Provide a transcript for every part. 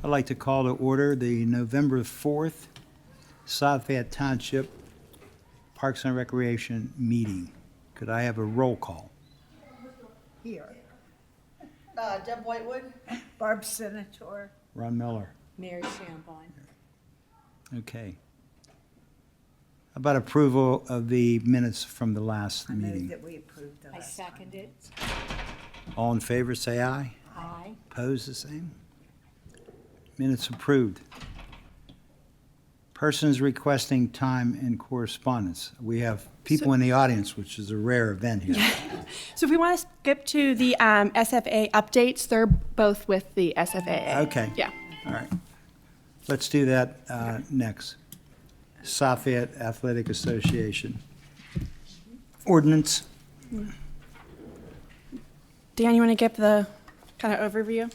I'd like to call to order the November 4th South Fayette Township Parks and Recreation meeting. Could I have a roll call? Here. Deb Whitewood. Barb Senatore. Ron Miller. Mary Chambon. Okay. How about approval of the minutes from the last I move meeting? that we approve the I last one. second it. All in favor, say aye. Aye. Opposed, the same. Minutes approved. Persons requesting time in correspondence. We have people in the audience, which is a rare event here. So if we want to skip to the SFA updates, they're both with the SFAA. Okay. Yeah. All right. Let's do that next. South Fayette Athletic Association. Ordinance. Dan, you want to give the kind of overview?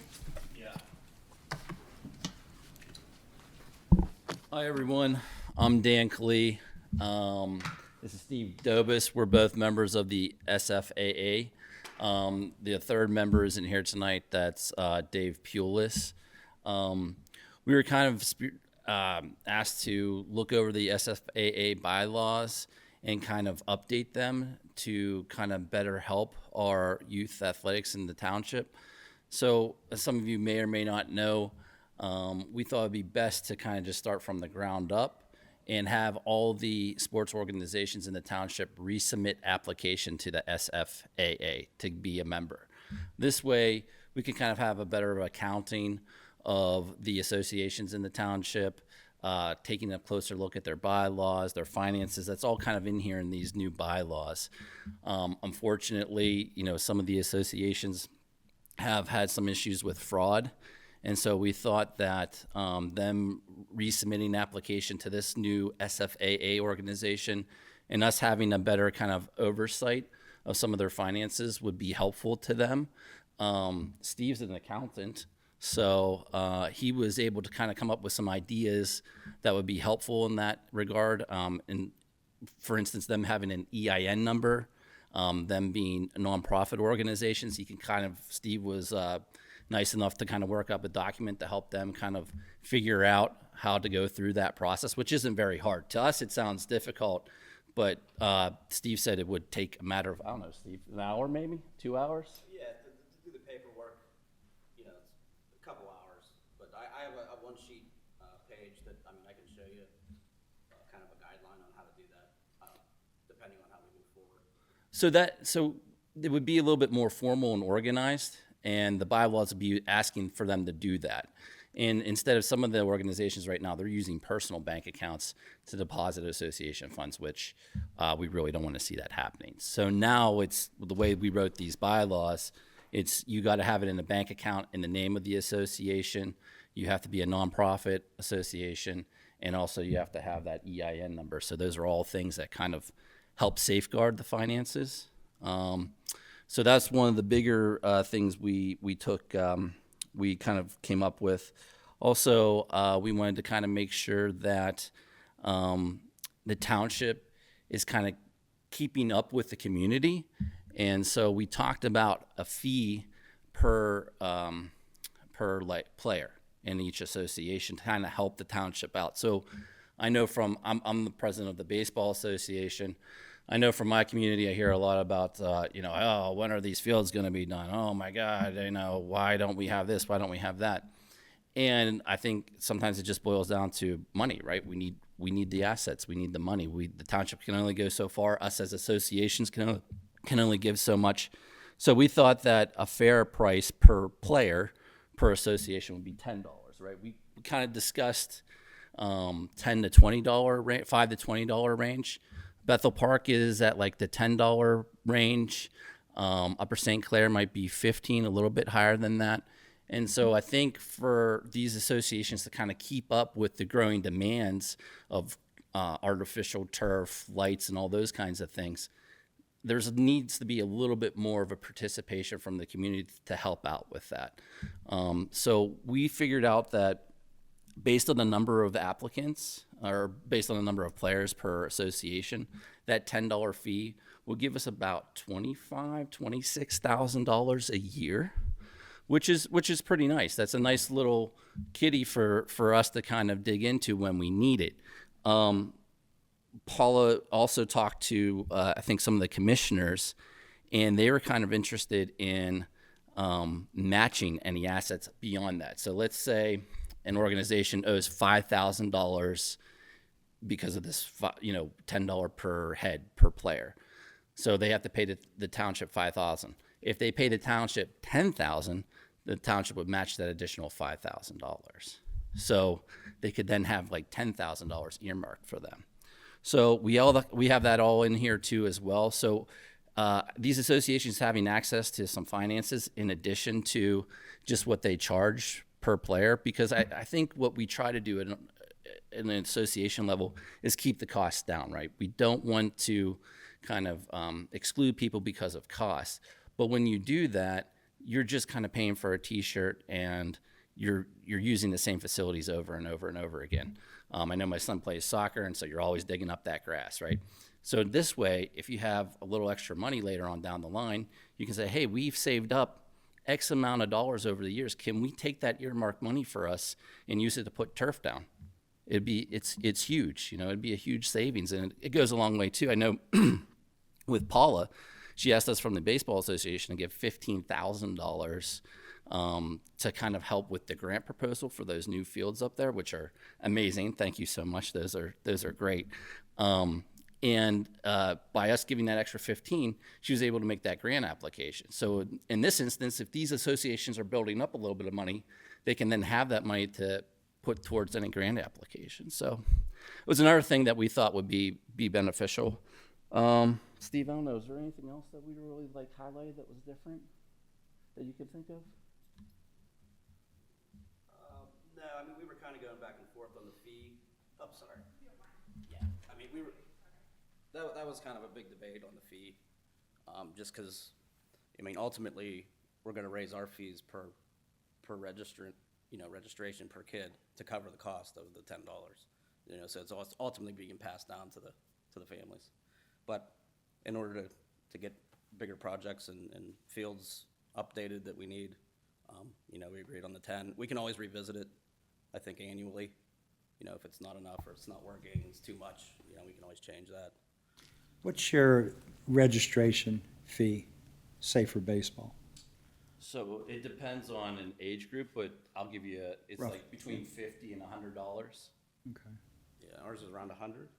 Hi, everyone. I'm Dan Klee. This is Steve Dobis. We're both members of the SFAA. The third member isn't here tonight. That's Dave Pulis. We were kind of asked to look over the SFAA bylaws and kind of update them to kind of better help our youth athletics in the township. So, as some of you may or may not know, we thought it'd be best to kind of just start from the ground up and have all the sports organizations in the township resubmit application to the SFAA to be a member. This way, we can kind of have a better accounting of the associations in the township, taking a closer look at their bylaws, their finances. That's all kind of in here in these new bylaws. Unfortunately, some of the associations have had some issues with fraud. And so we thought that them resubmitting application to this new SFAA organization and us having a better kind of oversight of some of their finances would be helpful to them. Steve's an accountant, so he was able to kind of come up with some ideas that would be helpful in that regard. And for instance, them having an EIN number, them being nonprofit organizations, Steve was nice enough to kind of work up a document to help them kind of figure out how to go through that process, which isn't very hard. To us, it sounds difficult, but Steve said it would take a matter of, I don't know, Steve, an hour maybe, 2 hours? Yeah, to do the paperwork, it's a couple hours. But I have a one-sheet page that, I can show you kind of a guideline on how to do that, depending on how we move forward. So it would be a little bit more formal and organized, and the bylaws would be asking for them to do that. And instead of some of the organizations right now, they're using personal bank accounts to deposit association funds, which we really don't want to see that happening. So now it's the way we wrote these bylaws, it's you got to have it in a bank account in the name of the association. You have to be a nonprofit association, and also you have to have that EIN number. So those are all things that kind of help safeguard the finances. So that's one of the bigger things we took, we kind of came up with. Also, we wanted to kind of make sure that the township is kind of keeping up with the community. And so we talked about a fee per player in each association to kind of help the township out. So I know I'm the president of the baseball association. I know from my community, I hear a lot about, oh, when are these fields going to be done? Oh my God, why don't we have this? Why don't we have that? And I think sometimes it just boils down to money, right? We need the assets. We need the money. The township can only go so far. Us as associations can only give so much. So we thought that a fair price per player, per association would be $10, right? We kind of discussed $10 to $20 range, $5 to $20 range. Bethel Park is at like the $10 range. Upper St. Clair might be $15, a little bit higher than that. And so I think for these associations to kind of keep up with the growing demands of artificial turf, lights, and all those kinds of things, there needs to be a little bit more of a participation from the community to help out with that. So we figured out that based on the number of applicants or based on the number of players per association, that $10 fee will give us about $26,000 a year. which is pretty nice. That's a nice little kitty for us to kind of dig into when we need it. Paula also talked to I think some of the commissioners, and they were kind of interested in matching any assets beyond that. So let's say an organization owes $5,000 because of this, $10 per head per player. So they have to pay the township $5,000. If they pay the township $10,000, the township would match that additional $5,000. So they could then have like $10,000 earmarked for them. So we have that all in here too as well. So these associations having access to some finances in addition to just what they charge per player, because I think what we try to do at an association level is keep the costs down, right? We don't want to kind of exclude people because of cost. But when you do that, you're just kind of paying for a T-shirt and you're using the same facilities over and over and over again. I know my son plays soccer, and so you're always digging up that grass, right? So this way, if you have a little extra money later on down the line, you can say, hey, we've saved up X amount of dollars over the years. Can we take that earmarked money for us and use it to put turf down? It's huge, it'd be a huge savings, and it goes a long way too. I know with Paula, she asked us from the Baseball Association to give $15,000 to kind of help with the grant proposal for those new fields up there, which are amazing. Thank you so much. Those are great. And by us giving that extra 15, she was able to make that grant application. So in this instance, if these associations are building up a little bit of money, they can then have that money to put towards any grant application. So it was another thing that we thought would be beneficial. Steve, I don't know, is there anything else that we really highlighted that was different that you could think of? No, I mean, we were kind of going back and forth on the fee. Oh, sorry. Yeah. I mean, that was kind of a big debate on the fee, just because, ultimately, we're going to raise our fees per registrant, registration per kid to cover the cost of the $10. So it's ultimately being passed down to the families. But in order to get bigger projects and fields updated that we need, we agreed on the 10. We can always revisit it, I think, annually. If it's not enough or it's not working, it's too much, we can always change that. What's your registration fee, say for baseball? So it depends on an age group, but I'll give you it's Rough. like between $50 and $100. Okay. Yeah, ours is around 100.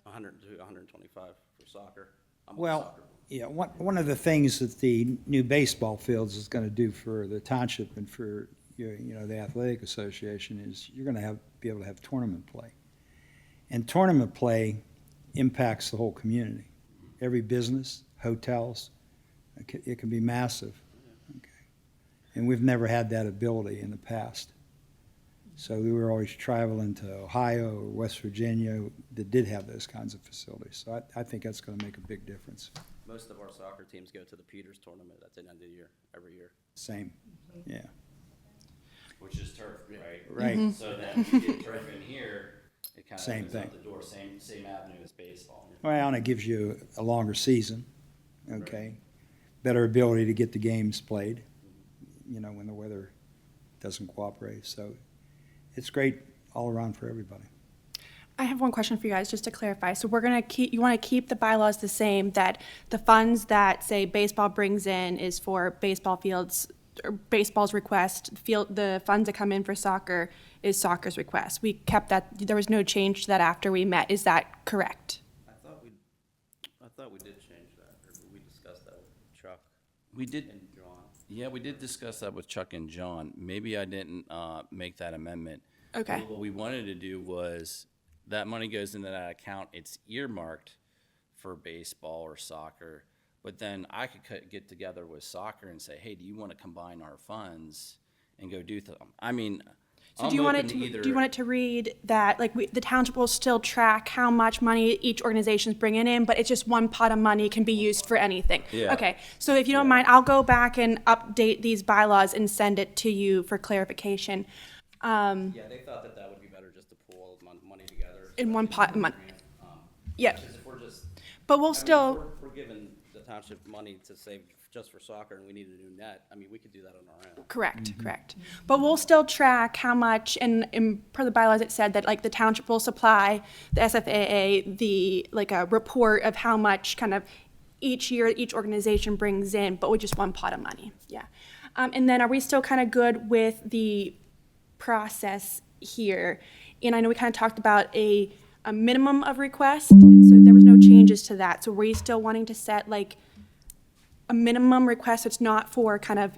100 to 125 for soccer. I'm on the Well, soccer. yeah, one of the things that the new baseball fields is going to do for the township and for the athletic association is you're going to be able to have tournament play. And tournament play impacts the whole community. Every business, hotels, it can be massive. Okay. And we've never had that ability in the past. So we were always traveling to Ohio or West Virginia that did have those kinds of facilities. So I think that's going to make a big difference. Most of our soccer teams go to the Peters tournament at the end of the year, every year. Same, yeah. Which is turf, right? Right. So then you get turf in here, it kind of Same opens up thing. the door, same avenue as baseball. Well, and it gives you a longer season, okay? Better ability to get the games played, when the weather doesn't cooperate. So it's great all around for everybody. I have one question for you guys, just to clarify. So you want to keep the bylaws the same, that the funds that, say, baseball brings in is for baseball fields, or baseball's request, the funds that come in for soccer is soccer's request. We kept that, there was no change to that after we met. Is that correct? I thought we did change that, or we discussed that with Chuck We did, and John. yeah, we did discuss that with Chuck and John. Maybe I didn't make that amendment. Okay. What we wanted to do was that money goes into that account. It's earmarked for baseball or soccer, but then I could get together with soccer and say, hey, do you want to combine our funds and go do them? I mean, So I'm do you want open it to to want it to read that the township will still track how much money each organization's bringing in, but it's just one pot of money can be used for anything? Yeah. Okay. So if you don't mind, I'll go back and update these bylaws and send it to you for clarification. Yeah, they thought that would be better just to pool all the money together. In one pot of money. Yeah. Because if we're just, But we'll if still, we're giving the township money to save just for soccer and we need a new net, I mean, we could do that on our own. Correct, correct. But we'll still track how much, and per the bylaws, it said that like the township will supply the SFAA like a report of how much kind of each year each organization brings in, but with just one pot of money, yeah. And then are we still kind of good with the process here? And I know we kind of talked about a minimum of request, and so there was no changes to that. So were you still wanting to set like a minimum request that's not for kind of,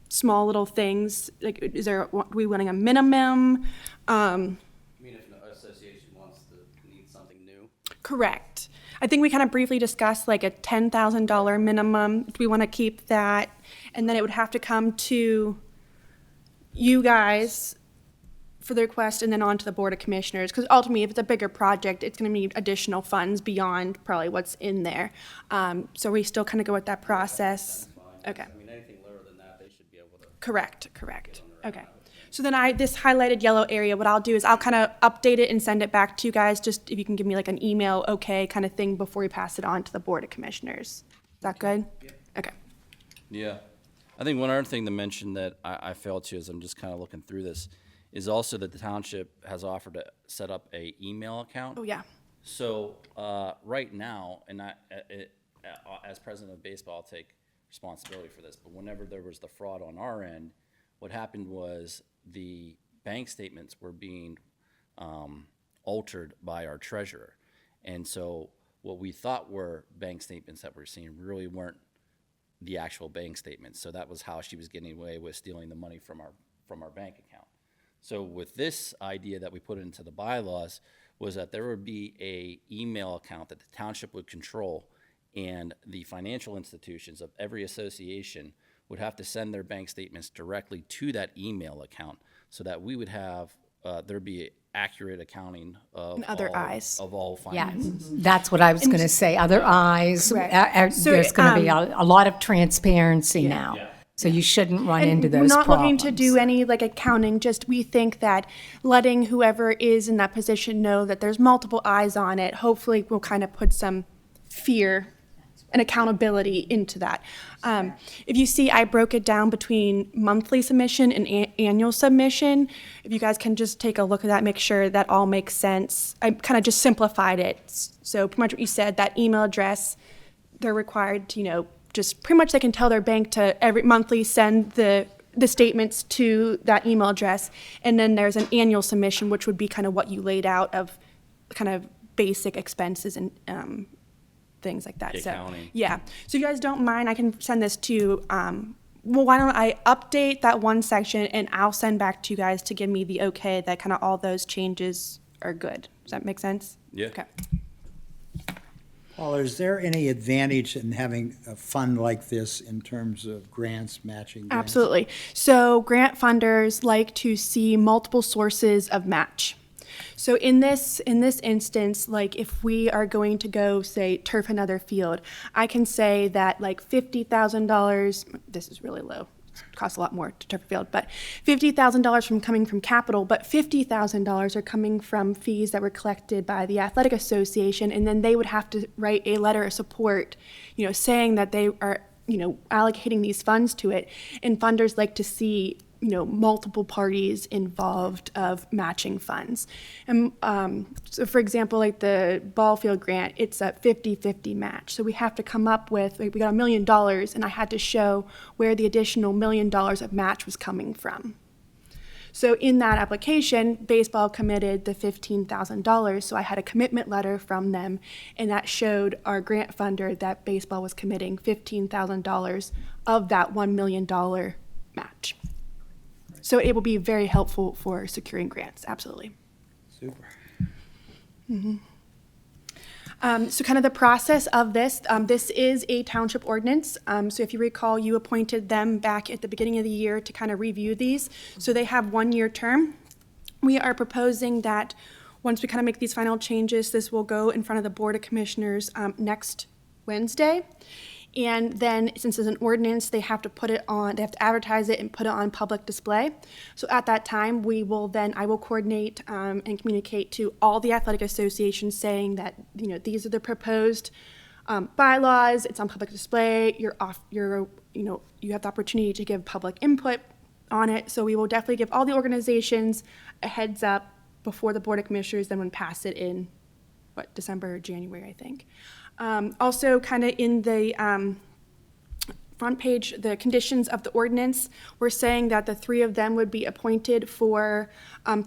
small little things? Like, are we wanting a minimum? I mean, if an association needs something new. Correct. I think we kind of briefly discussed like a $10,000 minimum. Do we want to keep that? And then it would have to come to you guys for the request and then on to the Board of Commissioners. Because ultimately, if it's a bigger project, it's going to need additional funds beyond probably what's in there. So we still kind of go with that process. Okay. I mean, anything lower than that, they should be able to. Correct. Okay. So then this highlighted yellow area, what I'll do is I'll kind of update it and send it back to you guys, just if you can give me like an email, okay, kind of thing before we pass it on to the Board of Commissioners. Is that good? Yep. Okay. Yeah. I think one other thing to mention that I failed to, as I'm just kind of looking through this, is also that the township has offered to set up a email account. Oh, yeah. So right now, and as president of baseball, I'll take responsibility for this, but whenever there was the fraud on our end, what happened was the bank statements were being altered by our treasurer. And so what we thought were bank statements that we're seeing really weren't the actual bank statements. So that was how she was getting away with stealing the money from our bank account. So with this idea that we put into the bylaws was that there would be a email account that the township would control, and the financial institutions of every association would have to send their bank statements directly to that email account, so that we would have there'd be accurate accounting of And other eyes. of all Yeah, finances. that's what I was going to say, other eyes. Correct. So, There's going to be a lot of transparency now. So you shouldn't run into And we're those not looking problems. to do any like accounting, just we think that letting whoever is in that position know that there's multiple eyes on it, hopefully will kind of put some fear and accountability into that. If you see, I broke it down between monthly submission and annual submission. If you guys can just take a look at that, make sure that all makes sense. I kind of just simplified it. So pretty much what you said, that email address, they're required to, just pretty much they can tell their bank to every monthly send the statements to that email address. And then there's an annual submission, which would be kind of what you laid out of kind of basic expenses and things like that. The So, accounting. yeah. So if you guys don't mind, I can send this to you. Well, why don't I update that one section and I'll send back to you guys to give me the okay that kind of all those changes are good. Does that make sense? Yeah. Okay. Paula, is there any advantage in having a fund like this in terms of grants, matching grants? Absolutely. So grant funders like to see multiple sources of match. So in this instance, like if we are going to go, say, turf another field, I can say that like $50,000, this is really low, it costs a lot more to turf a field, but $50,000 coming from capital, but $50,000 are coming from fees that were collected by the athletic association, and then they would have to write a letter of support, saying that they are, allocating these funds to it. And funders like to see multiple parties involved of matching funds. And so for example, like the ball field grant, it's a 50-50 match. So we have to come up with, we got $1 million, and I had to show where the additional $1 million of match was coming from. So in that application, baseball committed the $15,000, so I had a commitment letter from them, and that showed our grant funder that baseball was committing $15,000 of that $1 million match. So it will be very helpful for securing grants, absolutely. Super. So kind of the process of this, this is a township ordinance. So if you recall, you appointed them back at the beginning of the year to kind of review these. So they have 1-year term. We are proposing that once we kind of make these final changes, this will go in front of the Board of Commissioners next Wednesday. And then, since it's an ordinance, they have to put it on, they have to advertise it and put it on public display. So at that time, I will coordinate and communicate to all the athletic associations saying that, these are the proposed bylaws, it's on public display, you have the opportunity to give public input on it. So we will definitely give all the organizations a heads up before the Board of Commissioners then would pass it in, December or January, I think. Also, kind of in the front page, the conditions of the ordinance, we're saying that the three of them would be appointed for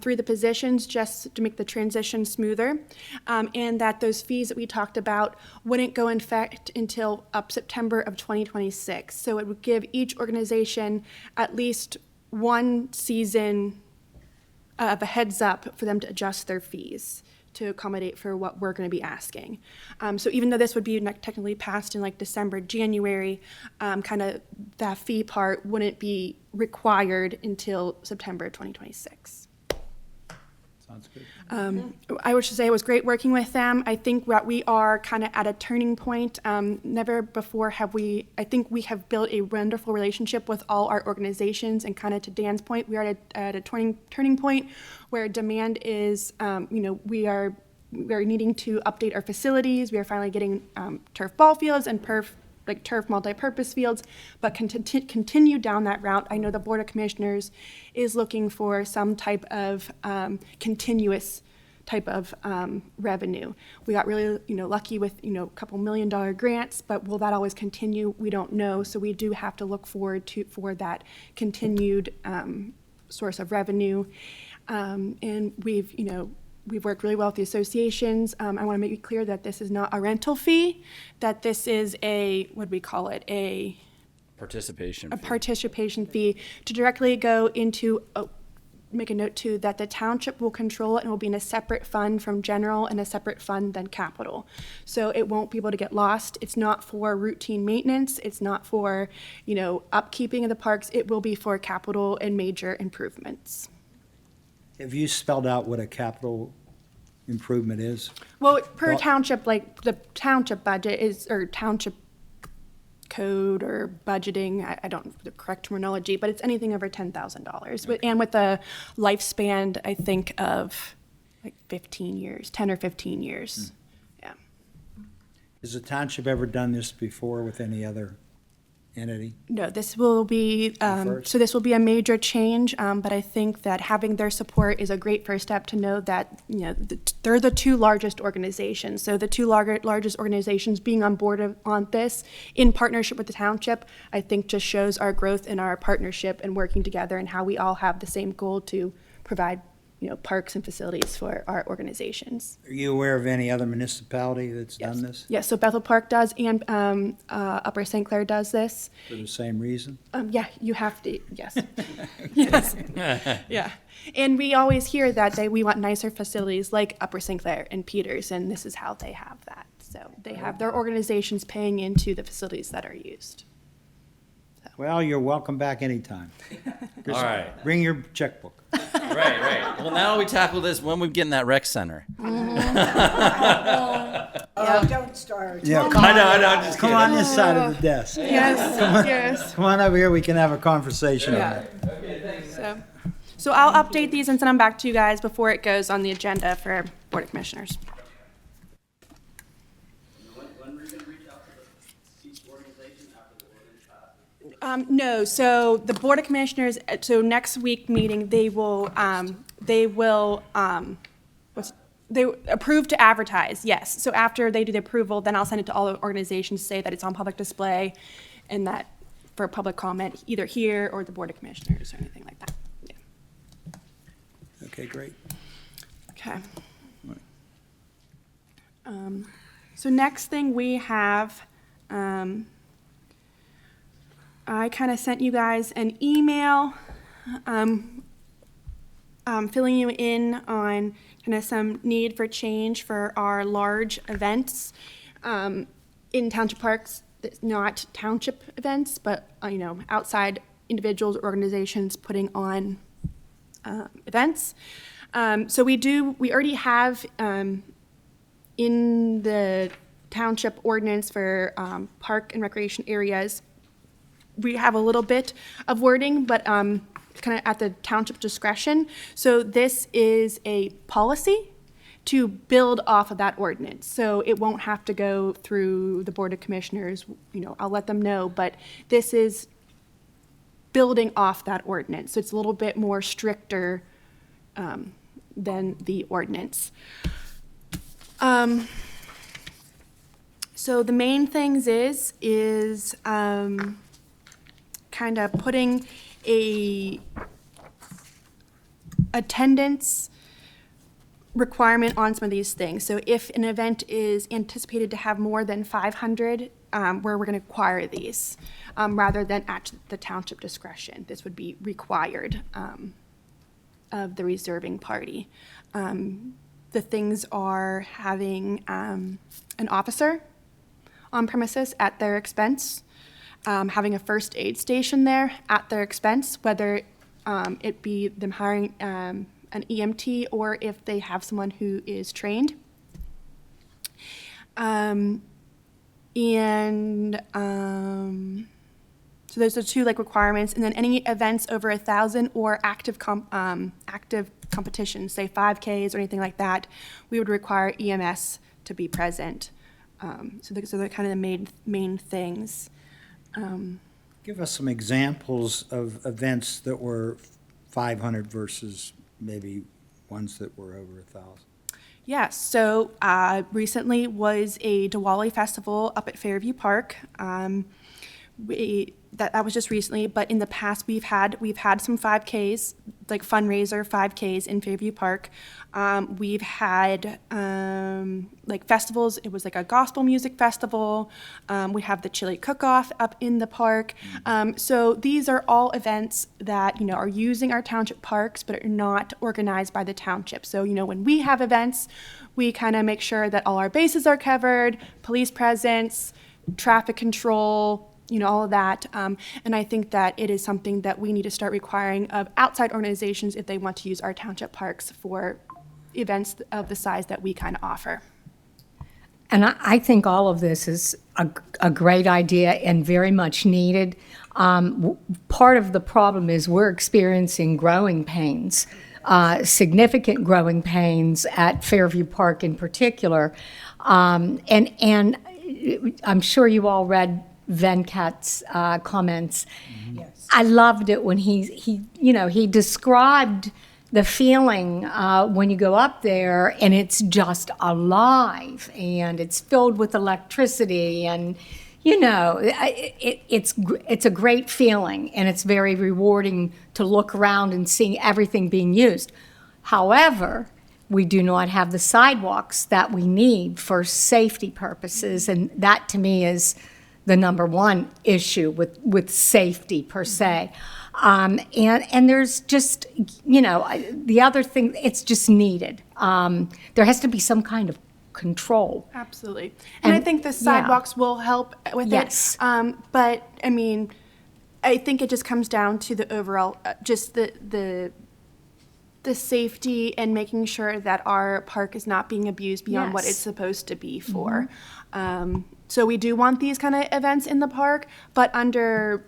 three of the positions just to make the transition smoother, and that those fees that we talked about wouldn't go in effect until September of 2026. So it would give each organization at least one season of a heads up for them to adjust their fees to accommodate for what we're going to be asking. So even though this would be technically passed in like December, January, kind of that fee part wouldn't be required until September 2026. Sounds good. I wish to say it was great working with them. I think that we are kind of at a turning point. Never before have I think we have built a wonderful relationship with all our organizations, and kind of to Dan's point, we are at a turning point where demand is, we are needing to update our facilities. We are finally getting turf ball fields and turf multi-purpose fields, but continue down that route. I know the Board of Commissioners is looking for some type of continuous type of revenue. We got really, lucky with, a couple $1 million grants, but will that always continue? We don't know. So we do have to look forward for that continued source of revenue. And we've worked really well with the associations. I want to make it clear that this is not a rental fee, that this is a Participation a fee. participation fee to directly go into, make a note too, that the township will control it and will be in a separate fund from general and a separate fund than capital. So it won't be able to get lost. It's not for routine maintenance. It's not for, upkeeping of the parks. It will be for capital and major improvements. Have you spelled out what a capital improvement is? Well, per Well- township, like the township budget is, or township code or budgeting, I don't know the correct terminology, but it's anything over $10,000. And with a lifespan, I think, of like 15 years, 10 or 15 years. Yeah. Has the township ever done this before with any other entity? No, this will be, first? so this will be a major change, but I think that having their support is a great first step to know that, they're the two largest organizations. So the two largest organizations being on board on this in partnership with the township, I think just shows our growth in our partnership and working together and how we all have the same goal to provide, parks and facilities for our organizations. Are you aware of any other municipality that's Yes. done this Yes, so Bethel Park does, and Upper St. Clair does this. for the same reason? Yeah, you have to, yes. Yes. Yeah. And we always hear that we want nicer facilities like Upper St. Clair and Peters, and this is how they have that. So they have their organizations paying into the facilities that are used. Well, you're welcome back anytime. All right. Bring your checkbook. Right. Well, now we tackle this when we get in that rec center. Oh, don't start. Yeah, I know, I'm just come kidding. on this side of the desk. Yes, yes. Come on over here, we can have a conversation on it. So I'll update these and send them back to you guys before it goes on the agenda for Board of Commissioners. When were you gonna reach out to each organization after the ordinance passes? No, so the Board of Commissioners, so next week meeting, they approve to advertise, yes. So after they do the approval, then I'll send it to all the organizations, say that it's on public display and that for public comment, either here or the Board of Commissioners or anything like that. Yeah. Okay, great. Okay. So next thing we have, I kind of sent you guys an email filling you in on kind of some need for change for our large events in township parks. That's not township events, but outside individuals, organizations putting on events. So we already have in the township ordinance for park and recreation areas, we have a little bit of wording, but kind of at the township discretion. So this is a policy to build off of that ordinance. So it won't have to go through the Board of Commissioners, I'll let them know, but this is building off that ordinance. So it's a little bit more stricter than the ordinance. So the main things is kind of putting a attendance requirement on some of these things. So if an event is anticipated to have more than 500, where we're going to require these, rather than at the township discretion. This would be required of the reserving party. The things are having an officer on premises at their expense, having a first aid station there at their expense, whether it be them hiring an EMT or if they have someone who is trained. So those are two requirements, and then any events over 1,000 or active competitions, say 5Ks or anything like that, we would require EMS to be present. So they're kind of the main things. Give us some examples of events that were 500 versus maybe ones that were over 1,000. Yes, so recently was a Diwali festival up at Fairview Park. That was just recently, but in the past we've had some 5Ks, like fundraiser 5Ks in Fairview Park. We've had festivals. It was like a gospel music festival. We have the chili cook-off up in the park. So these are all events that are using our township parks, but are not organized by the township. So when we have events, we kind of make sure that all our bases are covered, police presence, traffic control, all of that. And I think that it is something that we need to start requiring of outside organizations if they want to use our township parks for events of the size that we kind of offer. And I think all of this is a great idea and very much needed. Part of the problem is we're experiencing growing pains, significant growing pains at Fairview Park in particular. And I'm sure you all read Venkat's comments. Yes. I loved it when he described the feeling when you go up there and it's just alive and it's filled with electricity and it's a great feeling and it's very rewarding to look around and see everything being used. However, we do not have the sidewalks that we need for safety purposes, and that to me is the number one issue with safety per se. And there's just, the other thing, it's just needed. There has to be some kind of control. Absolutely. And I think the sidewalks will help with Yes. it. But, I think it just comes down to the overall, just the safety and making sure that our park is not being abused beyond what Yes. it's supposed to be for. So we do want these kind of events in the park, but under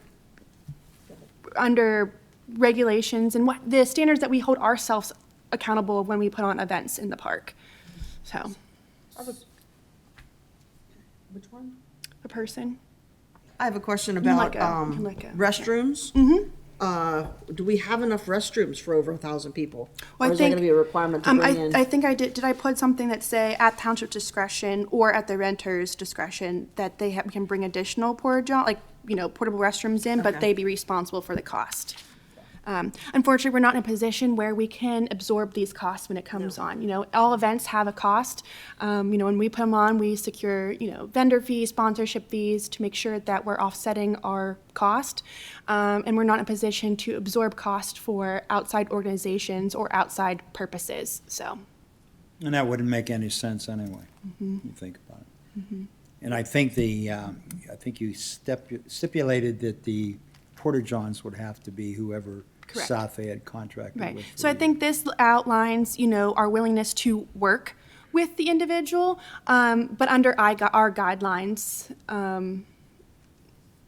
regulations and what the standards that we hold ourselves accountable when we put on events in the park. So, Which one? a person. I have a question can about restrooms. Mm-hmm. Do we have enough restrooms for over 1,000 people? Well, Or is that going to be a requirement to bring in? I think I did I put something that say at township discretion or at the renter's discretion that we can bring additional portable restrooms in, but Okay. they be responsible for the cost. Unfortunately, we're not in a position where we can absorb these costs when it comes on. All events have a cost. When we put them on, we secure, vendor fees, sponsorship fees to make sure that we're offsetting our cost. And we're not in a position to absorb cost for outside organizations or outside purposes, so. And that wouldn't make any sense anyway, you think about it. And I think you stipulated that the porta-johns would have to be whoever Correct. South Fayette contracted Right. with. So I think this outlines, our willingness to work with the individual, but under our guidelines.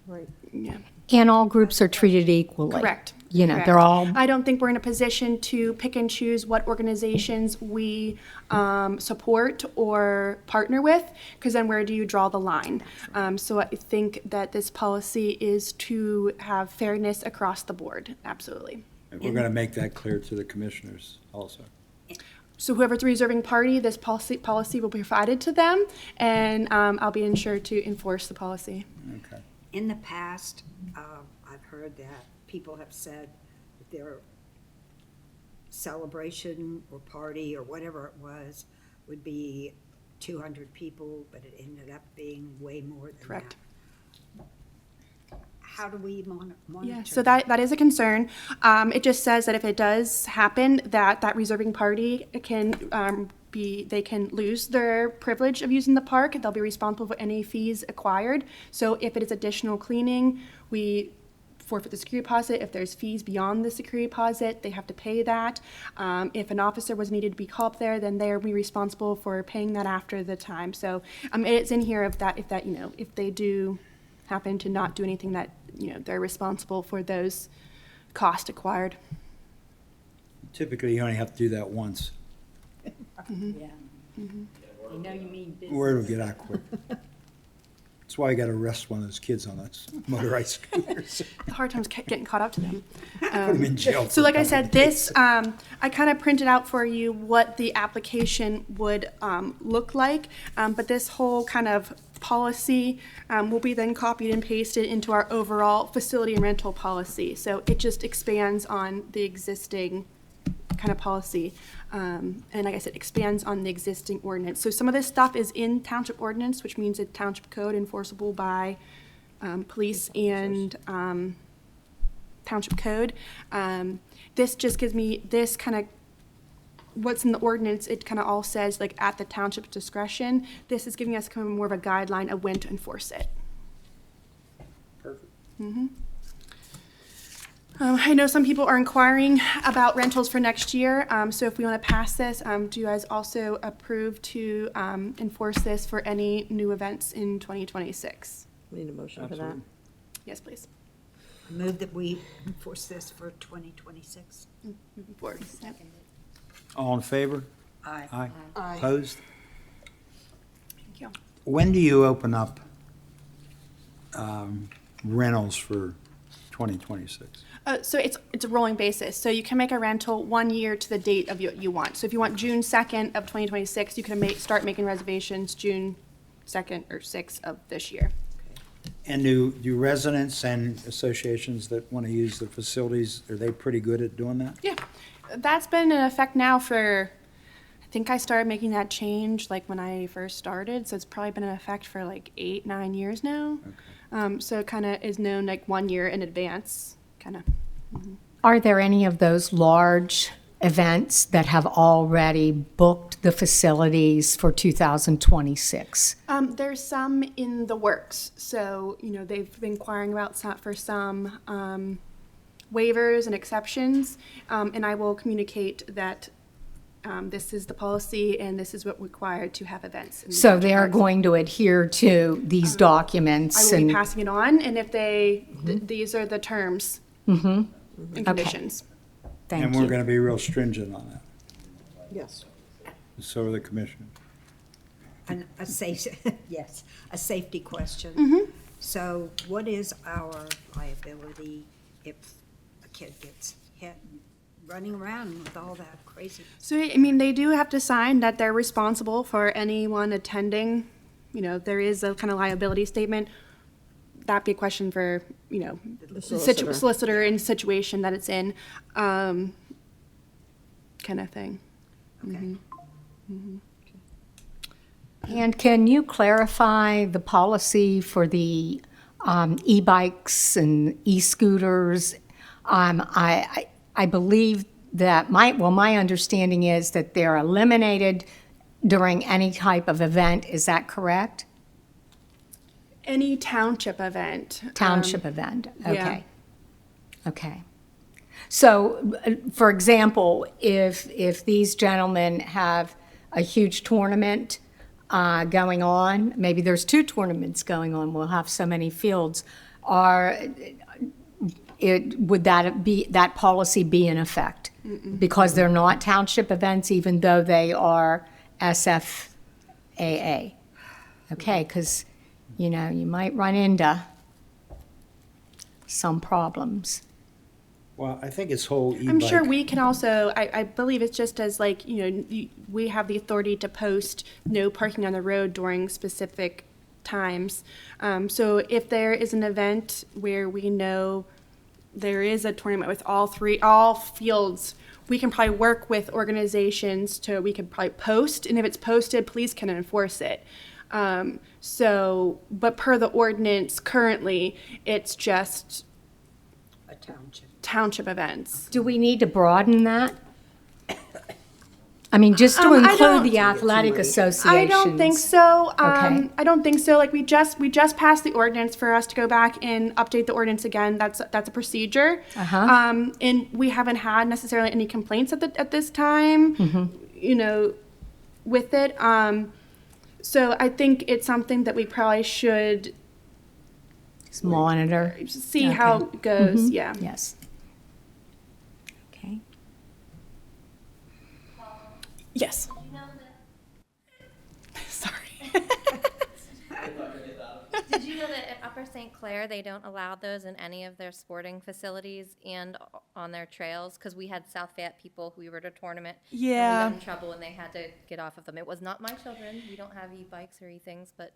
Right. Yeah. And all groups are treated equally. Correct. You know, Correct. they're all, I don't think we're in a position to pick and choose what organizations we support or partner with, because then where do you draw the line? So I think that this policy is to have fairness across the board, absolutely. And we're going to make that clear to the commissioners also. So whoever's the reserving party, this policy will be provided to them, and I'll be ensured to enforce the policy. Okay. In the past, I've heard that people have said that their celebration or party or whatever it was would be 200 people, but it ended up being way more than Correct. that. How do we monitor? Yeah, so that is a concern. It just says that if it does happen, that reserving party can they can lose their privilege of using the park. They'll be responsible for any fees acquired. So if it is additional cleaning, we forfeit the security deposit. If there's fees beyond the security deposit, they have to pay that. If an officer was needed to be called up there, then they'll be responsible for paying that after the time. So it's in here if they do happen to not do anything, that they're responsible for those costs acquired. Typically, you only have to do that once. Yeah. You know you mean business. Word will get out quick. That's why you got to arrest one of those kids on those motorized scooters. The hard time's getting caught up to them. Put them in jail. So for a like I couple said, of this, days. I kind of printed out for you what the application would look like, but this whole kind of policy will be then copied and pasted into our overall facility and rental policy. So it just expands on the existing kind of policy. And like I said, expands on the existing ordinance. So some of this stuff is in township ordinance, which means it's township code enforceable by police and township code. This just gives me this kind of what's in the ordinance. It kind of all says like at the township's discretion. This is giving us kind of more of a guideline of when to enforce it. Perfect. I know some people are inquiring about rentals for next year, so if we want to pass this, do you guys also approve to enforce this for any new events in 2026? We need a motion for that. Absolutely. Yes, please. I move that we enforce this for 2026. Moving forward. Yep. All in favor? Aye. Aye. Aye. Opposed? Thank you. When do you open up rentals for 2026? So it's a rolling basis. So you can make a rental 1 year to the date of you want. So if you want June 2nd of 2026, you can start making reservations June 2nd or 6th of this year. And do residents and associations that want to use the facilities, are they pretty good at doing that? Yeah, that's been in effect now for, I think I started making that change like when I first started. So it's probably been in effect for like 8-9 years now. So it kind of is known like 1 year in advance, kind of. are there any of those large events that have already booked the facilities for 2026? There's some in the works. So, they've been inquiring about for some waivers and exceptions. And I will communicate that this is the policy and this is what required to have events. in the So township they are parks. going to adhere to these I documents will be and, passing it on, and if these are the terms and conditions. thank And we're you. going to be real stringent on that. Yes. So are the commissioners. And a safety question. So what is our liability if a kid gets hit running around with all that crazy? So, they do have to sign that they're responsible for anyone attending. There is a kind of liability statement. That'd be a question for, solicitor. solicitor in situation that it's in, kind of thing. Okay. And can you clarify the policy for the e-bikes and e-scooters? I believe that my understanding is that they're eliminated during any type of event. Is that correct? Any township event. Township event, yeah. okay. Okay. So, for example, if these gentlemen have a huge tournament going on, maybe there's 2 tournaments going on, we'll have so many fields, would that policy be in effect? Because they're not township events, even though they are SFAA. Okay, because, you know, you might run into some problems. Well, I think it's whole e-bike. I'm sure we can also, I believe it's just as like, you know, we have the authority to post no parking on the road during specific times. So if there is an event where we know there is a tournament with all fields, we can probably work with organizations we can probably post, and if it's posted, police can enforce it. But per the ordinance currently, it's just A township events. Do we need to broaden that? I mean, just to I include don't- the athletic associations? I don't think so. Okay. I don't think so. Like we just passed the ordinance for us to go back and update the ordinance again. That's a procedure. And we haven't had necessarily any complaints at this time. You know, with it. So I think it's something that we probably should Just monitor. see how it goes. Yeah. Yes. Okay. Yes. Sorry. Did you know that at Upper St. Clair, they don't allow those in any of their sporting facilities and on their trails? Because we had South Fayette people who we were at a tournament. And Yeah. we got in trouble and they had to get off of them. It was not my children. We don't have e-bikes or e-things, but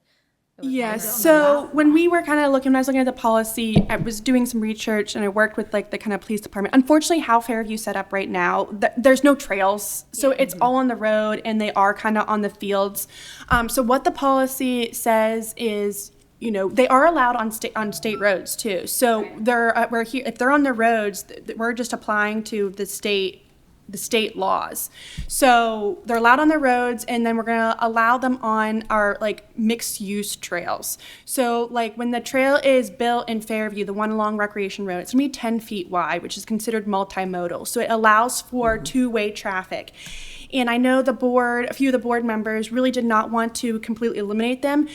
it was Yes. minor. So when we were kind of looking, when I was looking at the policy, I was doing some research and I worked with like the kind of police department. Unfortunately, how Fairview's set up right now, there's no trails. So it's all on the road and they are kind of on the fields. So what the policy says is, you know, they are allowed on state roads too. So we're here, if they're on the roads, we're just applying to the state laws. So they're allowed on the roads, and then we're gonna allow them on our like mixed use trails. So like when the trail is built in Fairview, the one along Recreation Road, it's gonna be 10 feet wide, which is considered multimodal. So it allows for two-way traffic. And I know a few of the board members really did not want to completely eliminate them,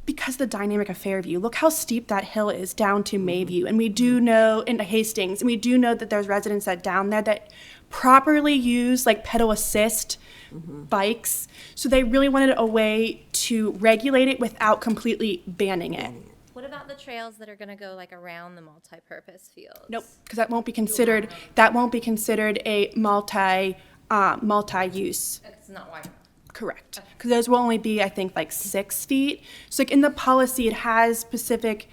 because the dynamic of Fairview, look how steep that hill is down to Mayview. And we do know, into Hastings, and we do know that there's residents that down there that properly use like pedal assist bikes. So they really wanted a way to regulate it without completely banning it. What about the trails that are going to go like around the multi-purpose fields? Nope, because that won't be considered a multi-use. It's not wide enough. Correct. Because those will only be, I think, like 6 feet. So like in the policy, it has specific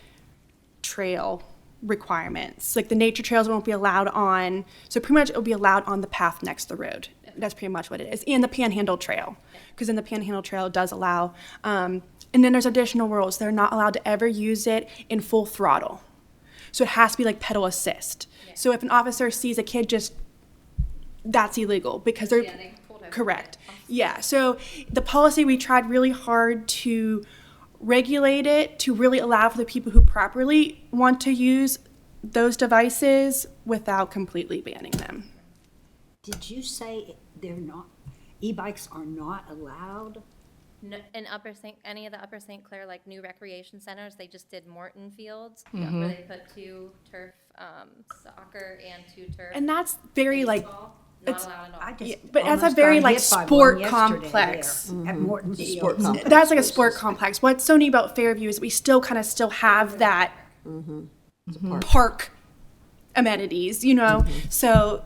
trail requirements. Like the nature trails won't be allowed on, so pretty much it'll be allowed on the path next to the road. That's pretty much what it is. And the Panhandle Trail, because in the Panhandle Trail it does allow, and then there's additional rules. They're not allowed to ever use it in full throttle. So it has to be like pedal assist. So if an officer sees a kid that's illegal because they're, correct. Yeah, so the policy, we tried really hard to regulate it, to really allow for the people who properly want to use those devices without completely banning them. Did you say e-bikes are not allowed? No, in any of the Upper St. Clair, like new recreation centers, they just did Morton Fields, Mm-hmm. where they put 2 turf soccer and 2 turf And that's very like, baseball. it's- Not allowed at all. I just Yeah, but that's a almost very, got like, hit by one sport yesterday complex. there At Morton Field. Sport complex. that's like a sport complex. What's so neat about Fairview is we still have that park amenities, you know? So,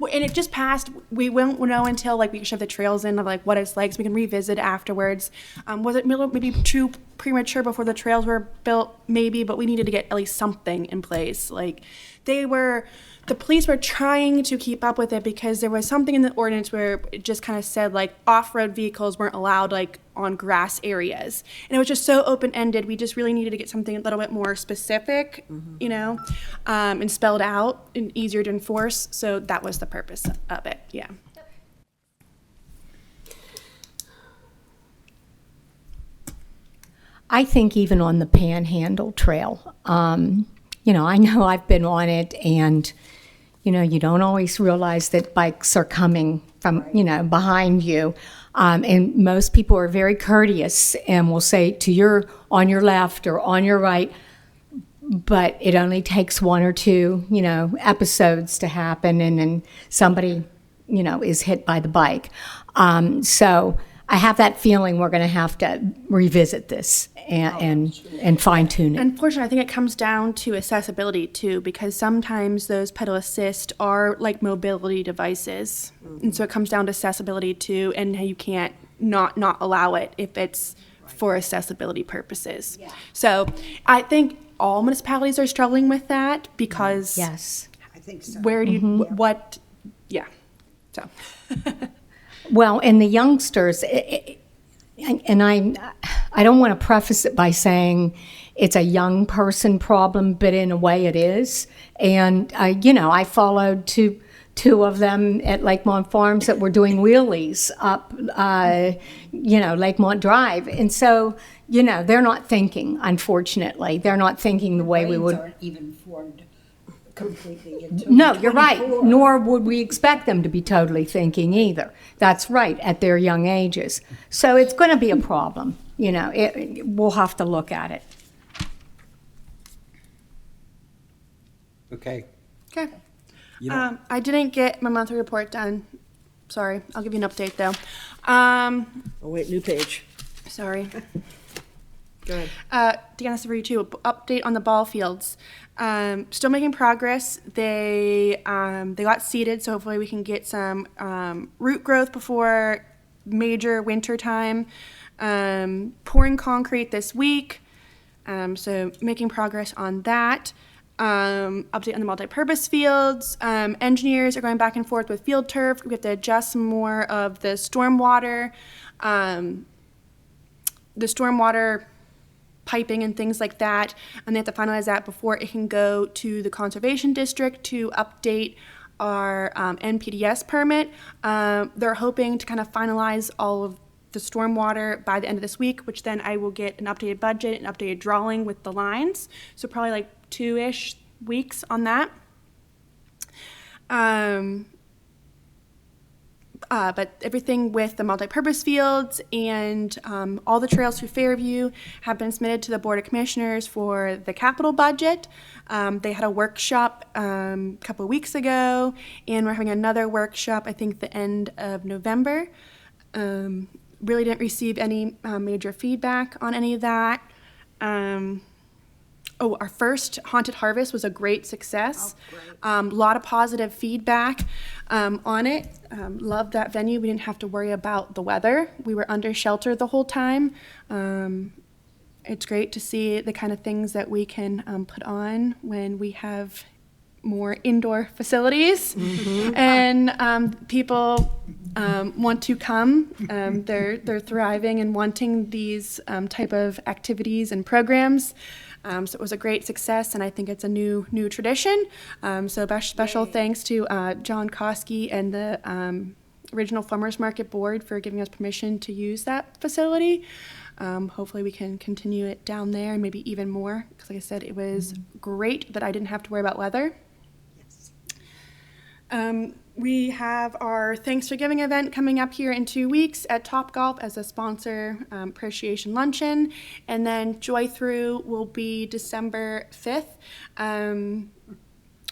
and it just passed, we won't know until like we can shove the trails in of like what it's like, so we can revisit afterwards. Was it maybe too premature before the trails were built? Maybe, but we needed to get at least something in place. Like the police were trying to keep up with it because there was something in the ordinance where it just kind of said like off-road vehicles weren't allowed like on grass areas. And it was just so open-ended. We just really needed to get something a little bit more specific, you know, and spelled out and easier to enforce. So that was the purpose of it, yeah. I think even on the Panhandle Trail, you know I've been on it, and, you know, you don't always realize that bikes are coming from, you know, behind you. And most people are very courteous and will say on your left or on your right. but it only takes one or two, episodes to happen, and then somebody, is hit by the bike. So I have that feeling we're going to have to revisit this and fine tune it. Unfortunately, I think it comes down to accessibility too, because sometimes those pedal assist are like mobility devices, and so it comes down to accessibility too, and how you can't not allow it if it's for accessibility purposes. So I think all municipalities are struggling with that because Yes. I think so. where do you what? Yeah. So. Well, and the youngsters, and I don't want to preface it by saying it's a young person problem, but in a way it is. And, I followed two of them at Lakemont Farms that were doing wheelies up, Lakemont Drive. And so, they're not thinking, unfortunately. They're not thinking the way we Brains would. aren't even formed completely until No, you're right. 24. Nor would we expect them to be totally thinking either. That's right, at their young ages. So it's going to be a problem. We'll have to look at it. Okay. Okay. You don't- I didn't get my monthly report done. Sorry. I'll give you an update though. Oh, wait, new page. Sorry. Go ahead. Deanna Severie too, update on the ball fields. Still making progress. They got seeded, so hopefully we can get some root growth before major winter time. Pouring concrete this week, so making progress on that. Update on the multi-purpose fields. Engineers are going back and forth with field turf. We have to adjust some more of the stormwater piping and things like that, and they have to finalize that before it can go to the conservation district to update our NPDS permit. They're hoping to kind of finalize all of the stormwater by the end of this week, which then I will get an updated budget, an updated drawing with the lines. So probably like 2-ish weeks on that. But everything with the multi-purpose fields and all the trails through Fairview have been submitted to the Board of Commissioners for the capital budget. They had a workshop a couple of weeks ago, and we're having another workshop, I think, the end of November. Really didn't receive any major feedback on any of that. Our first Haunted Harvest was a great success. A lot of positive feedback on it. Loved that venue. We didn't have to worry about the weather. We were under shelter the whole time. It's great to see the kind of things that we can put on when we have more indoor facilities. And people want to come. They're thriving and wanting these type of activities and programs. So it was a great success, and I think it's a new tradition. So special thanks to John Koski and the original Farmers Market Board for giving us permission to use that facility. Hopefully we can continue it down there and maybe even more, because like I said, it was great that I didn't have to worry about weather. We have our Thanks for Giving event coming up here in 2 weeks at Topgolf as a sponsor appreciation luncheon. And then Joy Through will be December 5th.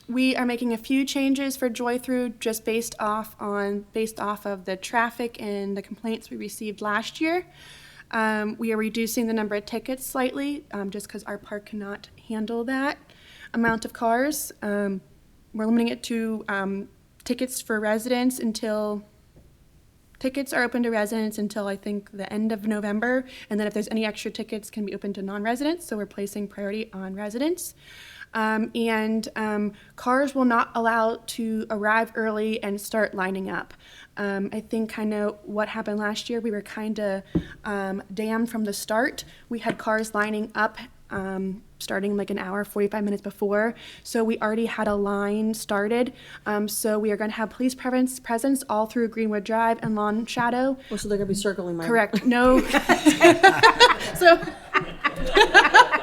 We are making a few changes for Joy Through just based off of the traffic and the complaints we received last year. We are reducing the number of tickets slightly just because our park cannot handle that amount of cars. We're limiting it to tickets are open to residents until I think the end of November, and then if there's any extra tickets can be open to non-residents, so we're placing priority on residents. And cars will not allow to arrive early and start lining up. I think kind of what happened last year, we were kind of damned from the start. We had cars lining up starting like an hour, 45 minutes before. So we already had a line started. So we are going to have police presence all through Greenwood Drive and Lawn Shadow. Oh, so they're going to be circling my... Correct. No. So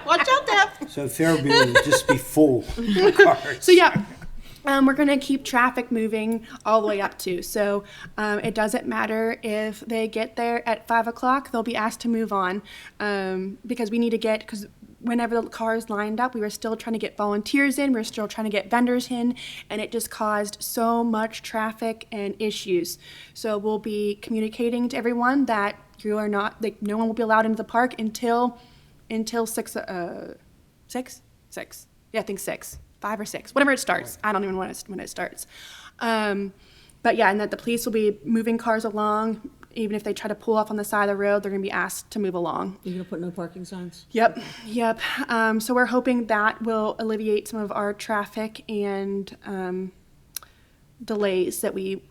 watch out, Deb. So Fairview will just be full of cars. So yeah. We're going to keep traffic moving all the way up to. So it doesn't matter if they get there at 5 o'clock, they'll be asked to move on because we need to get, because whenever the cars lined up, we were still trying to get volunteers in, we were still trying to get vendors in, and it just caused so much traffic and issues. So we'll be communicating to everyone that you are not, like, no one will be allowed into the park until 6, yeah, I think 6, 5 or 6, whenever it starts. I don't even know when it starts. But yeah, and that the police will be moving cars along. Even if they try to pull off on the side of the road, they're gonna be asked to move along. You're gonna put no parking signs? Yep. So we're hoping that will alleviate some of our traffic and delays that we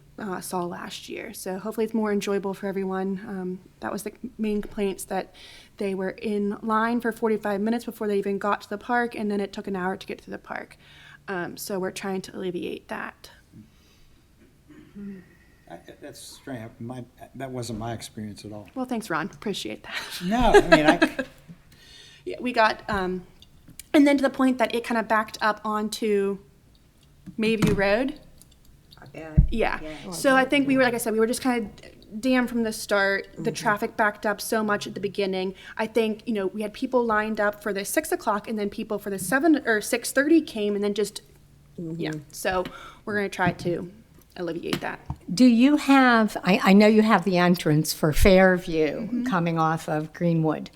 saw last year. So hopefully it's more enjoyable for everyone. That was the main complaints, that they were in line for 45 minutes before they even got to the park, and then it took an hour to get to the park. So we're trying to alleviate that. That's strange. That wasn't my experience at all. Well, thanks, Ron. Appreciate that. No, I mean, Yeah, we got, and then to the point that it kind of backed up onto Mayview Road. I bet. Yeah. Yeah. So I think we were, like I said, we were just kind of damned from the start. The traffic backed up so much at the beginning. I think, we had people lined up for the 6 o'clock, and then people for the 7 or 6:30 came, and then just, yeah. So we're going to try to alleviate that. Do you have, I know you have the entrance for Fairview coming off of Greenwood.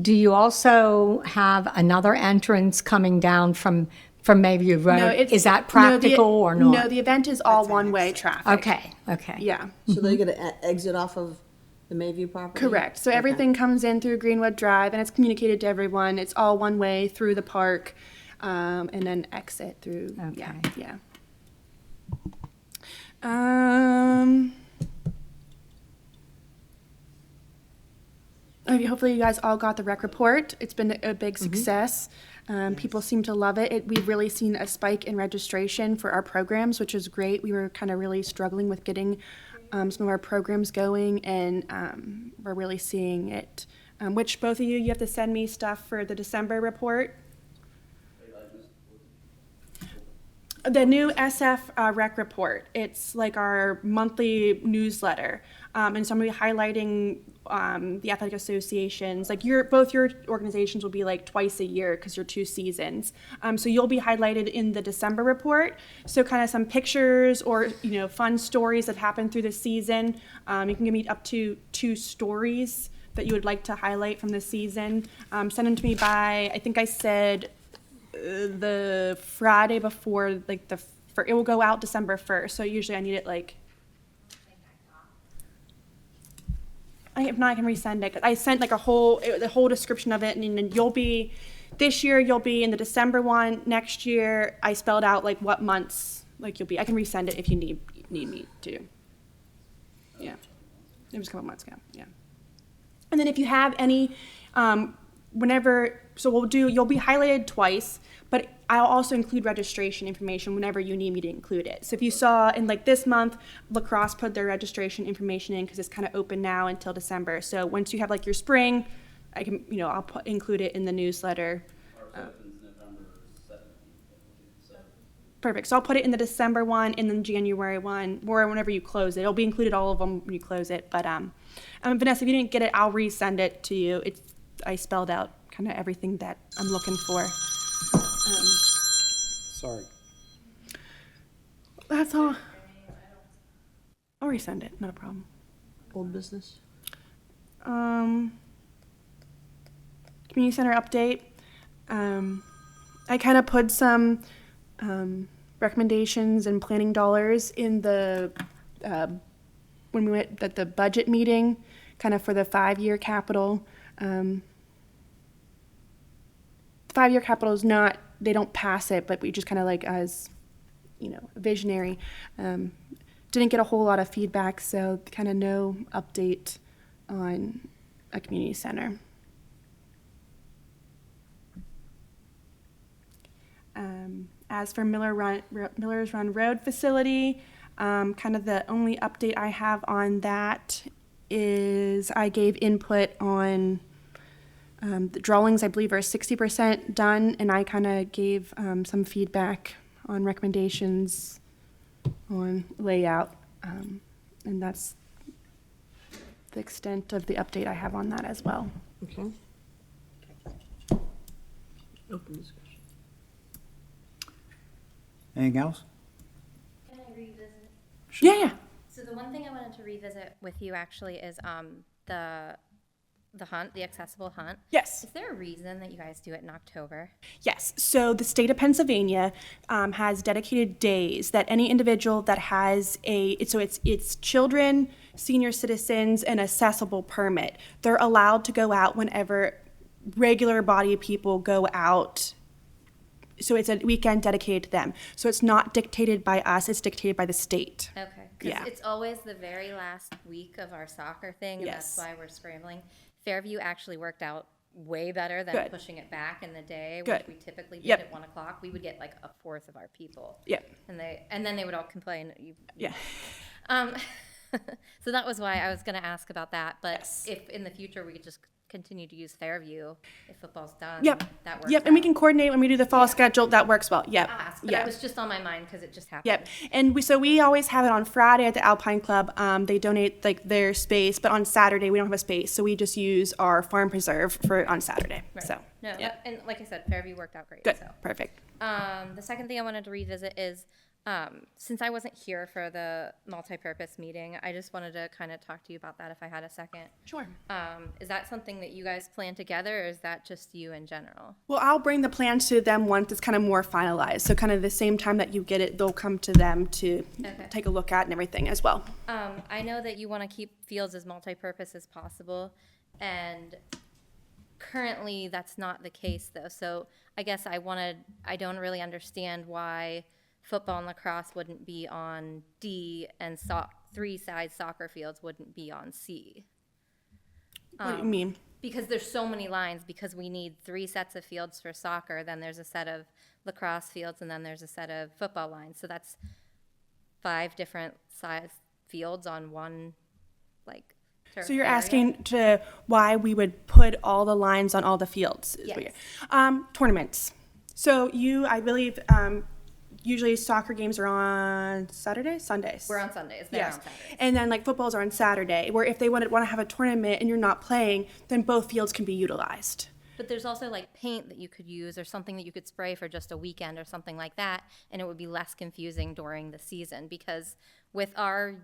Do you also have another entrance coming down from Mayview Road? Is that practical or not? No, the event is all one-way traffic. Okay. Yeah, So they're gonna exit off of the Mayview property? correct. So everything comes in through Greenwood Drive, and it's communicated to everyone. It's all one way through the park, and then exit through, yeah, Okay. yeah. Hopefully you guys all got the rec report. It's been a big success. People seem to love it. We've really seen a spike in registration for our programs, which is great. We were kind of really struggling with getting some of our programs going, and we're really seeing it. Which both of you have to send me stuff for the December report. The new SF rec report. It's like our monthly newsletter, and so I'm gonna be highlighting the athletic associations. Like both your organizations will be like twice a year because you're 2 seasons. So you'll be highlighted in the December report. So kind of some pictures or fun stories that happened through the season. You can give me up to 2 stories that you would like to highlight from the season. Send them to me by, I think I said, the Friday before, it will go out December 1st. So usually I need it if not, I can resend it. I sent the whole description of it, and then this year you'll be in the December one. Next year I spelled out what months you'll be. I can resend it if you need me to. Yeah, it was a couple months ago. Yeah, and then if you have any, you'll be highlighted twice, but I'll also include registration information whenever you need me to include it. So if you saw in this month, Lacrosse put their registration information in because it's kind of open now until December. So once you have your spring, I can, I'll include it in the newsletter. November 17th. Perfect. So I'll put it in the December one and then January one, or whenever you close it. It'll be included, all of them, when you close it. But Vanessa, if you didn't get it, I'll resend it to you. I spelled out kind of everything that I'm looking for. sorry. That's all. I'll resend it. Not a problem. Old business? Community center update. I kind of put some recommendations and planning dollars in the when we went at the budget meeting, kind of for the 5-year capital. The 5-year capital is not, they don't pass it, but we just kind of as visionary. Didn't get a whole lot of feedback, so kind of no update on a community center. As for Miller's Run Road facility, kind of the only update I have on that is I gave input on the drawings. I believe are 60% done, and I kind of gave some feedback on recommendations on layout, and that's the extent of the update I have on that as well. Okay. Anything else? Can I revisit? Yeah, yeah. So the one thing I wanted to revisit with you actually is the hunt, the accessible hunt. Yes. Is there a reason that you guys do it in October? Yes, so the state of Pennsylvania has dedicated days that any individual that has it's children, senior citizens, and accessible permit. They're allowed to go out whenever regular body of people go out. So it's a weekend dedicated to them. So it's not dictated by us, it's dictated by the state. Okay. Yeah. Because it's always the very last week of our soccer thing, and Yes. that's why we're scrambling. Fairview actually worked out way better than Good. pushing it back in the day, Good. which we typically did Yep. at 1 o'clock. We would get like a fourth of our people. Yep. And then they would all complain. Yeah. So that was why I was going to ask about that. But Yes. if in the future we could just continue to use Fairview if football's done, Yep. that works. Yep. And we out. can coordinate when we do the fall schedule. That works well. Yep. Ask, but Yeah. it was just on my mind because it just happened. Yep. And we always have it on Friday at the Alpine Club. They donate like their space, but on Saturday we don't have a space, so we just use our farm preserve for on Saturday. Right. So No, yeah. and like I said, Fairview worked out great. Good. So. Perfect. The second thing I wanted to revisit is, since I wasn't here for the multi-purpose meeting, I just wanted to kind of talk to you about that if I had a second. Sure. Is that something that you guys plan together, or is that just you in general? Well, I'll bring the plans to them once it's kind of more finalized. So kind of the same time that you get it, they'll come to them to Okay. take a look at and everything as well. I know that you want to keep fields as multi-purpose as possible, and currently that's not the case though. So I guess I don't really understand why football and lacrosse wouldn't be on D and three-side soccer fields wouldn't be on C. What do you mean? Because there's so many lines, because we need 3 sets of fields for soccer, then there's a set of lacrosse fields, and then there's a set of football lines. So that's 5 different size fields on one, like, turf So you're area. asking to why we would put all the lines on all the fields? Is what Yes. Tournaments. So I believe, usually soccer games are on Sundays. We're on Sundays, they're Yes. on Saturdays. And then like footballs are on Saturday, where if they want to have a tournament and you're not playing, then both fields can be utilized. But there's also like paint that you could use, or something that you could spray for just a weekend or something like that, and it would be less confusing during the season, because with our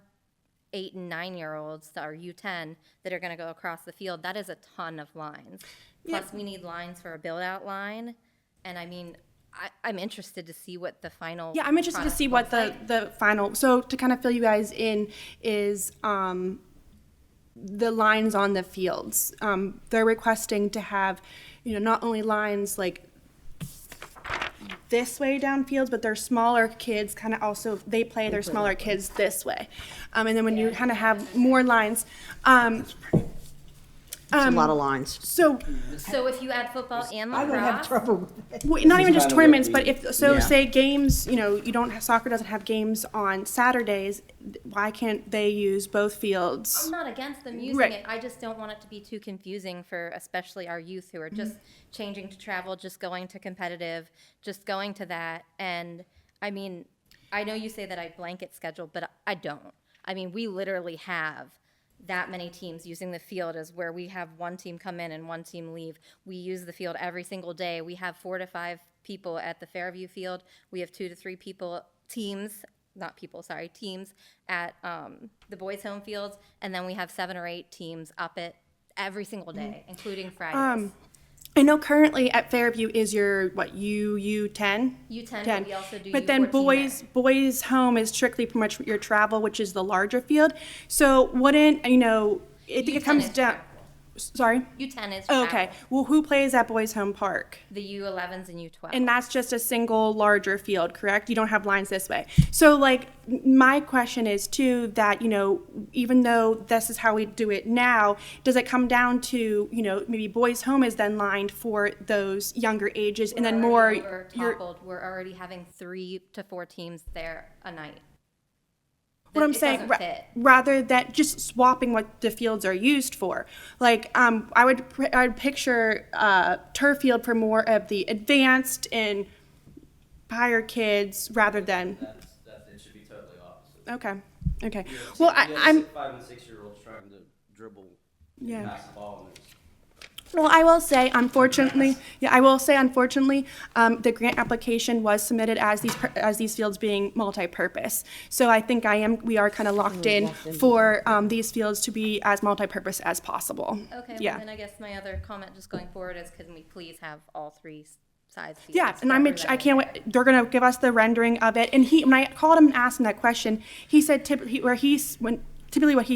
8 and 9-year-olds, our U10, that are gonna go across the field, that is a ton of lines. Plus, we need lines for a build-out line, and I mean, I'm interested to see what the final. Yeah, I'm interested to product see what looks like. the final, so to kind of fill you guys in is the lines on the fields. They're requesting to have, not only lines like this way down fields, but their smaller kids kind of also, they play their smaller kids this way. And then when you kind of have more lines, It's a lot of lines. so So if you add football and I would have lacrosse, trouble with it. well, not even just kinda tournaments, what but we- if say games, you don't have, soccer doesn't have games on Saturdays, why can't they use both fields? I'm not against them using Right. it. I just don't want it to be too confusing for especially our youth who are just changing to travel, just going to competitive, just going to that. And I mean, I know you say that I blanket schedule, but I don't. I mean, we literally have that many teams using the field, as where we have one team come in and one team leave. We use the field every single day. We have 4 to 5 people at the Fairview field. We have 2 to 3 teams at the boys' home fields, and then we have 7 or 8 teams up it every single day, including Fridays. I know currently at Fairview is your, U10? U10, but 10. we also do But then U14 boys home is strictly pretty much your travel, which is the larger field. So wouldn't, I think it U10 comes is down, travel. sorry? U10 is Oh, okay. travel. Well, who plays at boys home park? The U11s and U12. And that's just a single larger field, correct? You don't have lines this way. So like, my question is too, that, even though this is how we do it now, does it come down to, maybe boys home is then lined for those younger ages and then more, We're already having 3 to 4 teams there a night. what I'm It saying, doesn't fit. rather than just swapping what the fields are used for. Like, I would picture turf field for more of the advanced and higher kids rather than, It should be totally opposite. okay. Well, I'm, 5 and 6-year-olds trying to dribble, Yeah. pass the ball, and Well, I will say, unfortunately, the grant application was submitted as these fields being multi-purpose. So I think we are kind of locked in for these fields to be as multi-purpose as possible. Okay, well, Yeah. then I guess my other comment just going forward is, can we please have all three sides? Yeah, and I represented can't there? wait. They're gonna give us the rendering of it. And when I called him and asked him that question, he said typically what he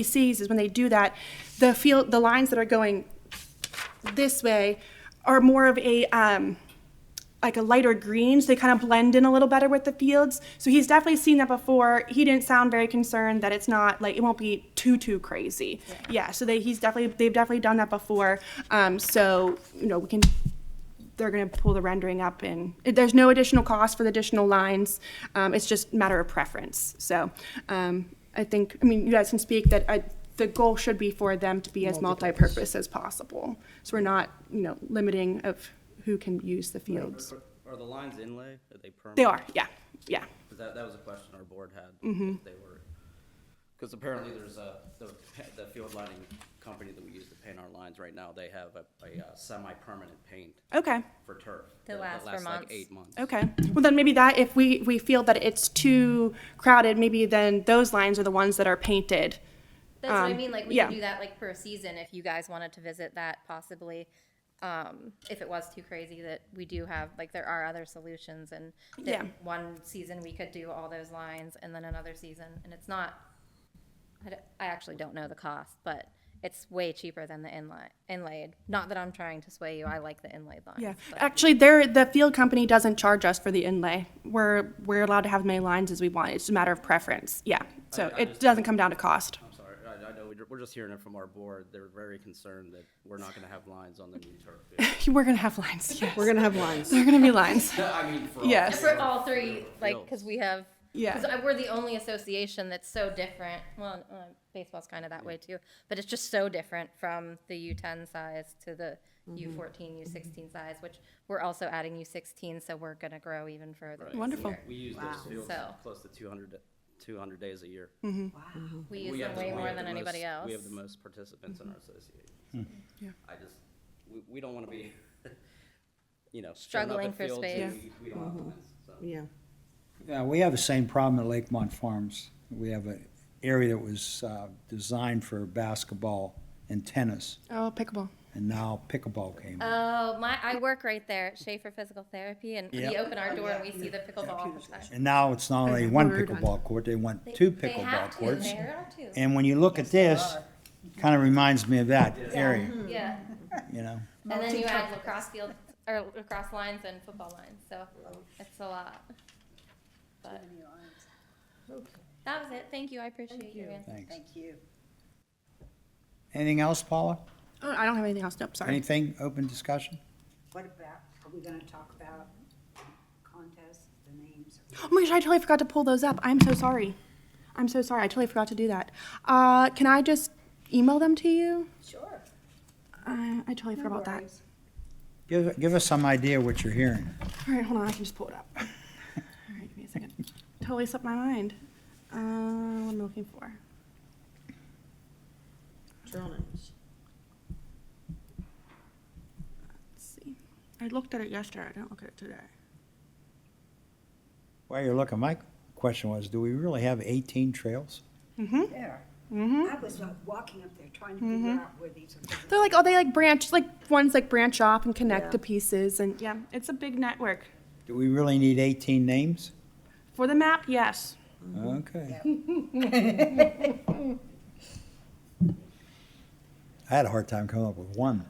sees is when they do that, the lines that are going this way are more of a like a lighter green, so they kind of blend in a little better with the fields. So he's definitely seen that before. He didn't sound very concerned that it's not like it won't be too crazy. Yeah, so they've definitely done that before. So they're going to pull the rendering up, and there's no additional cost for the additional lines. It's just a matter of preference. So you guys can speak that the goal should be for them to be as multi-purpose as possible. So we're not, limiting of who can use the fields. Are the lines inlay? Are they permanent? They are, yeah. Because that was a question our board had. Mm-hmm. If they were, because apparently there's the field lighting company that we use to paint our lines right now, they have a semi-permanent paint Okay. for turf. That lasts for like months. 8 months. Okay. Well, then maybe that if we feel that it's too crowded, maybe then those lines are the ones that are painted. That's what I mean, like, we yeah. could do that, like, per season, if you guys wanted to visit that possibly. If it was too crazy, that we do have, like, there are other solutions, and that Yeah. one season we could do all those lines, and then another season, and it's not, I actually don't know the cost, but it's way cheaper than the inlaid. Not that I'm trying to sway you, I like the inlaid lines. Yeah, but- actually, the field company doesn't charge us for the inlay. We're allowed to have as many lines as we want. It's a matter of preference. Yeah, so I it just- doesn't come down to cost. I'm sorry, I know, we're just hearing it from our board. They're very concerned that we're not gonna have lines on the new turf field. We're gonna have lines. Yes. We're gonna have lines. They're gonna be lines. I mean, for all. Yes. For all three, like, because we have, Yeah. because we're the only association that's so different. Well, baseball's kind of that way too, but it's just so different from the U10 size to the U14, U16 size, which we're also adding U16, so we're going to grow even further. this Wonderful. year. We use those fields So- close to 200 days a year. We use We them have the- way we more have than the anybody most- else. We have the most participants in our association. Yeah. We don't want to be, showing up Struggling at for fields space. and we don't have lines, so. Yeah. Yeah, we have the same problem at Lakemont Farms. We have an area that was designed for basketball and tennis, Oh, pickleball. and now pickleball came in. Oh, I work right there at Schaefer Physical Therapy, and we Yep. open our door and we see the pickleball all the time. And now it's not only one Word. pickleball court, they want two They pickleball have to, courts. there are two. And when you look at this, kind of reminds me of that area, Yeah, you know? and then you add lacrosse field, or lacrosse lines and football lines, so it's a lot. But that was it. Thank you. I appreciate your answer. Thanks. Thank you. Anything else, Paula? Oh, I don't have anything else. Nope, sorry. Anything, open discussion? What about, are we gonna talk about contests, the names? Oh my gosh, I totally forgot to pull those up. I'm so sorry. I totally forgot to do that. Can I just email them to you? Sure. I totally forgot about that. Give us some idea what you're hearing. All right, hold on. I can just pull it up. All right, give me a second. Totally slipped my mind. What am I looking for? Drawings. Let's see. I looked at it yesterday. I didn't look at it today. While you're looking, my question was, do we really have 18 trails? There. I was walking up there trying to figure out where these are. They branch, ones branch off and connect Yeah. to pieces, and yeah, it's a big network. Do we really need 18 names? For the map, yes. Okay. I had a hard time coming up with one.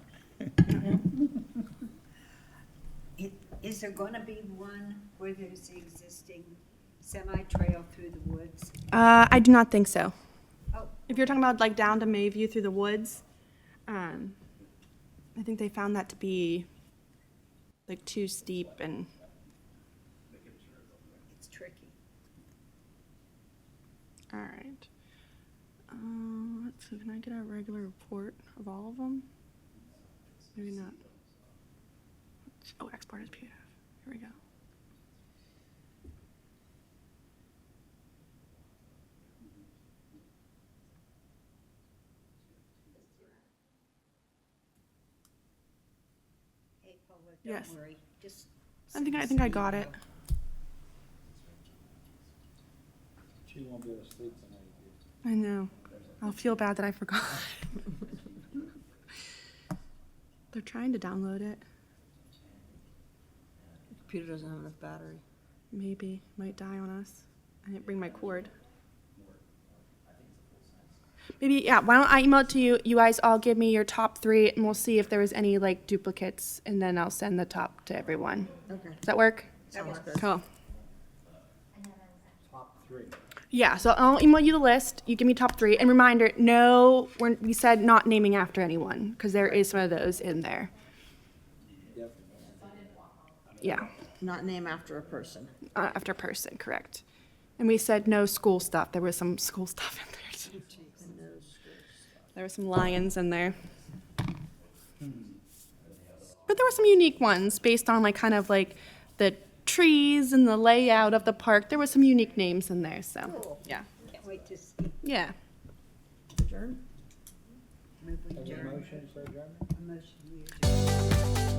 Is there gonna be one where there's the existing semi-trail through the woods? I do not think so. Oh, If you're talking about down to Mayview through the woods, I think they found that to be too steep and. it's tricky. All right. Let's see, can I get a regular report of all of them? Maybe not. Oh, export as PDF. Here we go. Paula, Yes. don't worry, just. I think I got it. She won't be able to sleep tonight. I know. I'll feel bad that I forgot. They're trying to download it. Computer doesn't have enough battery. Maybe. Might die on us. I didn't bring my cord. Maybe, yeah, why don't I email it to you? You guys all give me your top 3 and we'll see if there was any like duplicates and then I'll send the top to everyone. Okay. Does that work? Sounds good. Cool. Top 3. Yeah, so I'll email you the list. You give me top 3. And reminder, no, we said not naming after anyone because there is some of those in there. Yep. Yeah, Not name after a person. after person, correct. And we said no school stuff. There was some school stuff in there too. There were some lions in there. But there were some unique ones based on like kind of like the trees and the layout of the park. There were some unique names in there, so, Cool. yeah. Can't wait to see. Yeah. Adjourn? Move we Have a adjourn. motion for adjournment? A motion we adjourn.